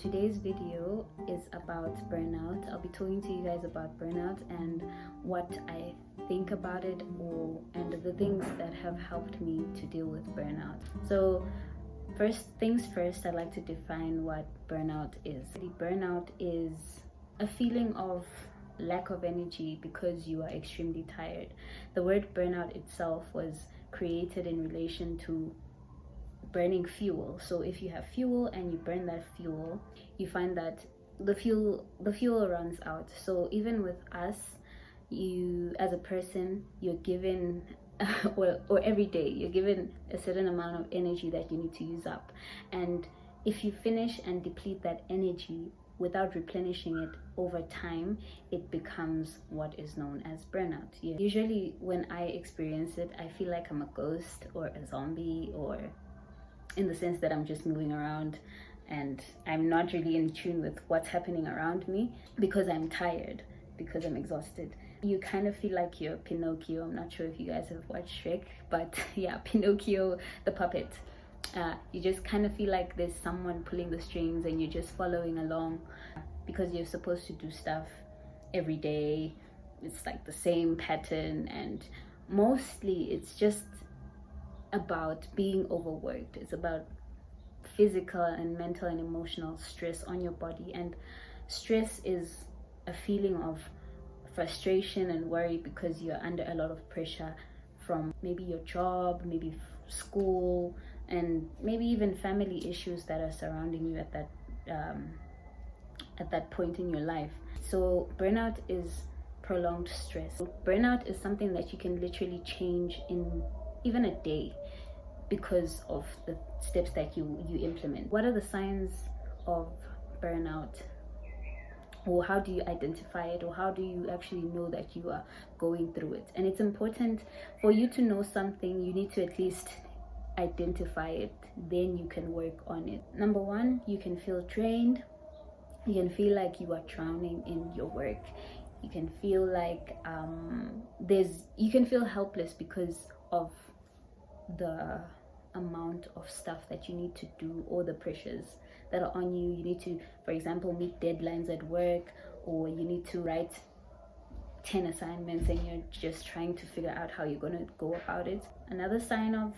Today's video is about burnout. I'll be talking to you guys about burnout and what I think about it, and the things that have helped me to deal with burnout. So first things first, I'd like to define what burnout is. Burnout is a feeling of lack of energy because you are extremely tired. The word burnout itself was created in relation to burning fuel. So if you have fuel and you burn that fuel, you find that the fuel runs out. So even with us, you as a person, you're given or every day you're given a certain amount of energy that you need to use up, and if you finish and deplete that energy without replenishing it over time, it becomes what is known as burnout. Usually when I experience it, I feel like I'm a ghost or a zombie, or in the sense that I'm just moving around and I'm not really in tune with what's happening around me because I'm tired, because I'm exhausted. You kind of feel like you're Pinocchio. I'm not sure if you guys have watched Shrek, but yeah, Pinocchio the puppet. You just kind of feel like there's someone pulling the strings and you're just following along because you're supposed to do stuff every day. It's like the same pattern, and mostly it's just about being overworked. It's about physical and mental and emotional stress on your body, and stress is a feeling of frustration and worry because you're under a lot of pressure from maybe your job, maybe school, and maybe even family issues that are surrounding you at that point in your life. So burnout is prolonged stress. Burnout is something that you can literally change in even a day because of the steps that you implement. What are the signs of burnout, or how do you identify it, or how do you actually know that you are going through it? And it's important for you to know something. You need to at least identify it, then you can work on it. Number one, you can feel drained. You can feel like you are drowning in your work. You can feel like you can feel helpless because of the amount of stuff that you need to do, or the pressures that are on you. You need to, for example, meet deadlines at work, or you need to write 10 assignments and you're just trying to figure out how you're going to go about it. Another sign of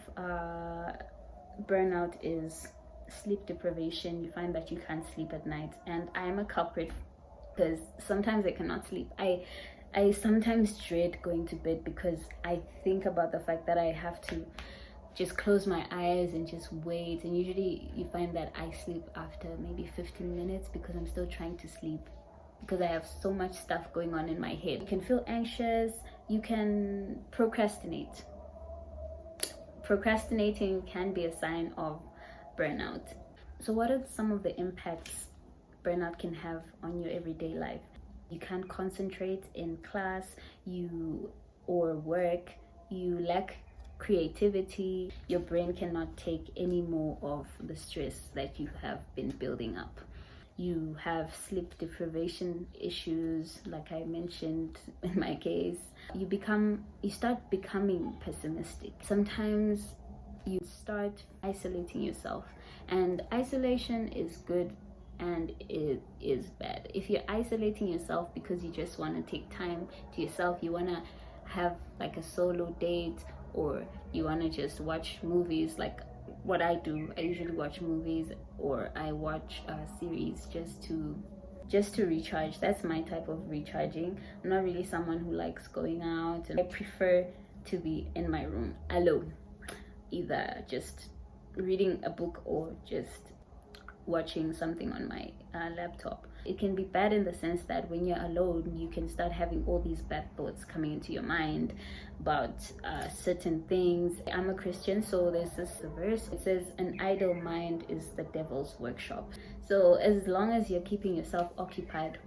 burnout is sleep deprivation. You find that you can't sleep at night, and I am a culprit because sometimes I cannot sleep. I sometimes dread going to bed because I think about the fact that I have to just close my eyes and just wait, and usually you find that I sleep after maybe 15 minutes because I'm still trying to sleep, because I have so much stuff going on in my head. You can feel anxious. You can procrastinate. Procrastinating can be a sign of burnout. So what are some of the impacts burnout can have on your everyday life? You can't concentrate in class, or work. You lack creativity. Your brain cannot take any more of the stress that you have been building up. You have sleep deprivation issues, like I mentioned in my case. You start becoming pessimistic. Sometimes you start isolating yourself, and isolation is good and it is bad. If you're isolating yourself because you just want to take time to yourself, you want to have like a solo date, or you want to just watch movies, like what I do. I usually watch movies, or I watch a series just to recharge. That's my type of recharging. I'm not really someone who likes going out, and I prefer to be in my room alone, either just reading a book or just watching something on my laptop. It can be bad in the sense that when you're alone, you can start having all these bad thoughts coming into your mind about certain things. I'm a Christian, so there's this verse. It says, an idle mind is the devil's workshop. So as long as you're keeping yourself occupied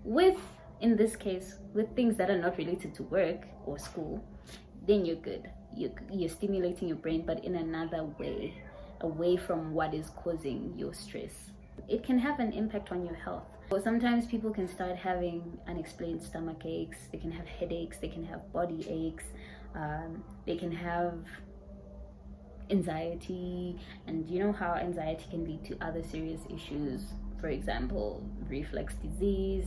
with, in this case, with things that are not related to work or school, then you're good. You're stimulating your brain, but in another way, away from what is causing your stress. It can have an impact on your health. So sometimes people can start having unexplained stomach aches, they can have headaches, they can have body aches, they can have anxiety, and you know how anxiety can lead to other serious issues for example, reflux disease,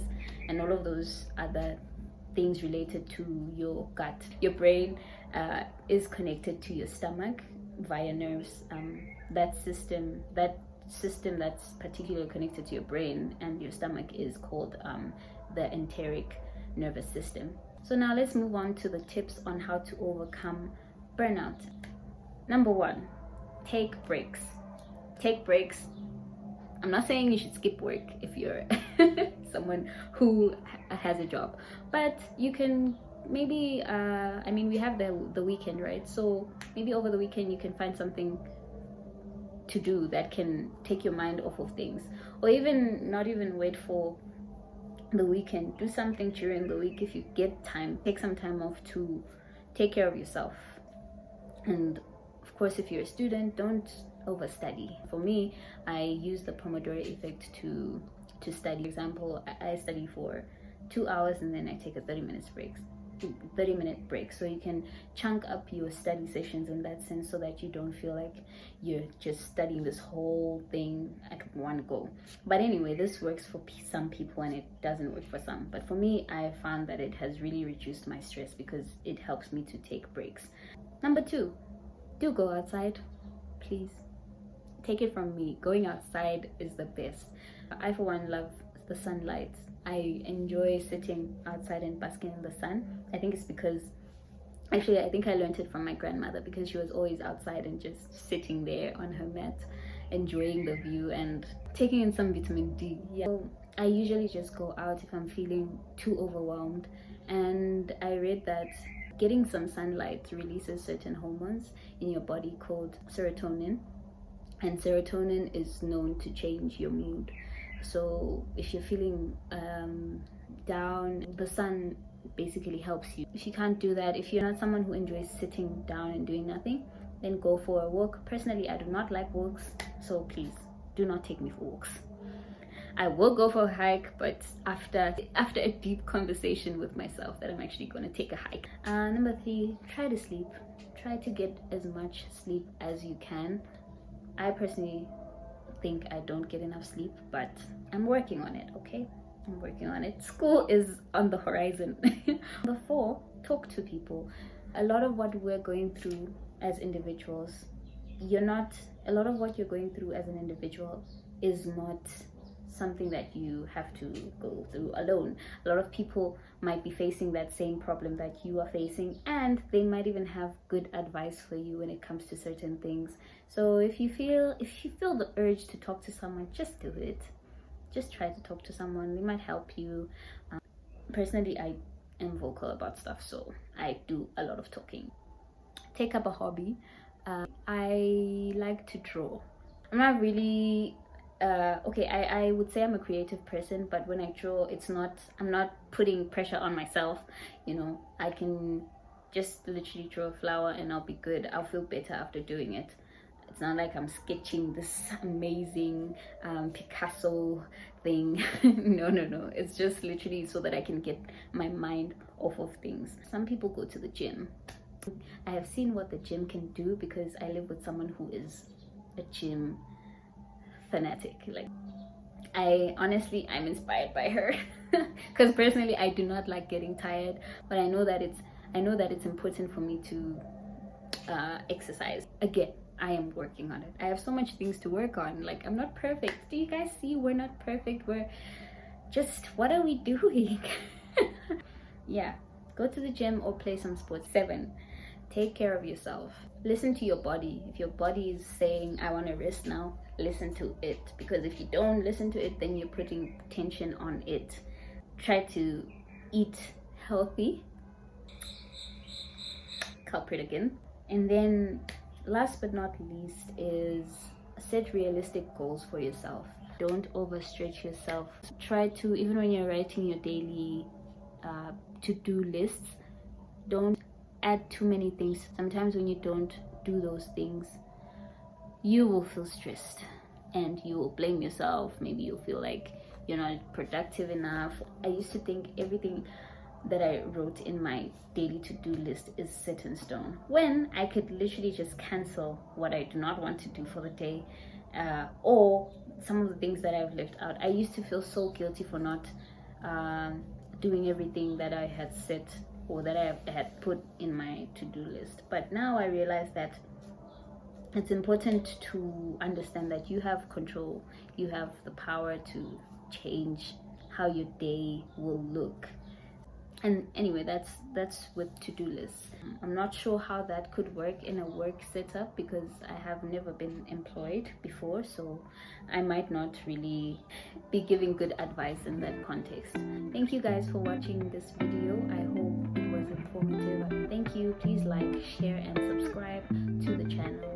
and all of those other things related to your gut. Your brain is connected to your stomach via nerves. That system that's particularly connected to your brain and your stomach is called the enteric nervous system. So now let's move on to the tips on how to overcome burnout. Number 1, take breaks. Take breaks. I'm not saying you should skip work if you're someone who has a job, but you can maybe we have the weekend, right? So maybe over the weekend you can find something to do that can take your mind off of things, or even not even wait for the weekend. Do something during the week. If you get time, take some time off to take care of yourself. And of course, if you're a student, don't overstudy. For me, I use the Pomodoro effect to study. For example, I study for 2 hours and then I take a 30-minute break. So you can chunk up your study sessions in that sense, so that you don't feel like you're just studying this whole thing at one go. But anyway, this works for some people and it doesn't work for some. But for me, I found that it has really reduced my stress because it helps me to take breaks. Number 2, do go outside, please. Take it from me, going outside is the best. I for one love the sunlight. I enjoy sitting outside and basking in the sun. I think it's because, actually I think I learned it from my grandmother, because she was always outside and just sitting there on her mat, enjoying the view and taking in some vitamin D. Yeah. So I usually just go out if I'm feeling too overwhelmed, and I read that getting some sunlight releases certain hormones in your body called serotonin, and serotonin is known to change your mood. So if you're feeling down, the sun basically helps you. If you can't do that, if you're not someone who enjoys sitting down and doing nothing, then go for a walk. Personally, I do not like walks, so please do not take me for walks. I will go for a hike, but after a deep conversation with myself that I'm actually going to take a hike. Number 3, try to sleep. Try to get as much sleep as you can. I personally think I don't get enough sleep, but I'm working on it, okay? I'm working on it. School is on the horizon. Number 4, talk to people. A lot of what we're going through as individuals, a lot of what you're going through as an individual is not something that you have to go through alone. A lot of people might be facing that same problem that you are facing, and they might even have good advice for you when it comes to certain things. So if you feel the urge to talk to someone, just do it. Just try to talk to someone. They might help you. Personally, I am vocal about stuff, so I do a lot of talking. Take up a hobby. I like to draw. I'm not really I would say I'm a creative person, but when I draw, I'm not putting pressure on myself. I can just literally draw a flower and I'll be good. I'll feel better after doing it. It's not like I'm sketching this amazing Picasso thing. No. It's just literally so that I can get my mind off of things. Some people go to the gym. I have seen what the gym can do because I live with someone who is a gym fanatic. Like, I'm inspired by her because personally I do not like getting tired, but I know that it's important for me to exercise. Again, I am working on it. I have so much things to work on. Like, I'm not perfect. Do you guys see? We're not perfect. We're just, what are we doing? Yeah, go to the gym or play some sports. 7, take care of yourself. Listen to your body. If your body is saying, I want to rest now, listen to it, because if you don't listen to it, then you're putting tension on it. Try to eat healthy. Culprit again. And then last but not least is set realistic goals for yourself. Don't overstretch yourself. Try to, even when you're writing your daily to-do lists, don't add too many things. Sometimes when you don't do those things, you will feel stressed and you will blame yourself. Maybe you'll feel like you're not productive enough. I used to think everything that I wrote in my daily to-do list is set in stone, when I could literally just cancel what I do not want to do for the day, or some of the things that I've left out. I used to feel so guilty for not doing everything that I had set or that I had put in my to-do list. But now I realize that it's important to understand that you have control, you have the power to change how your day will look. And anyway, that's with to-do lists. I'm not sure how that could work in a work setup because I have never been employed before, so I might not really be giving good advice in that context. Thank you guys for watching this video. I hope it was informative. Thank you. Please like, share, and subscribe to the channel.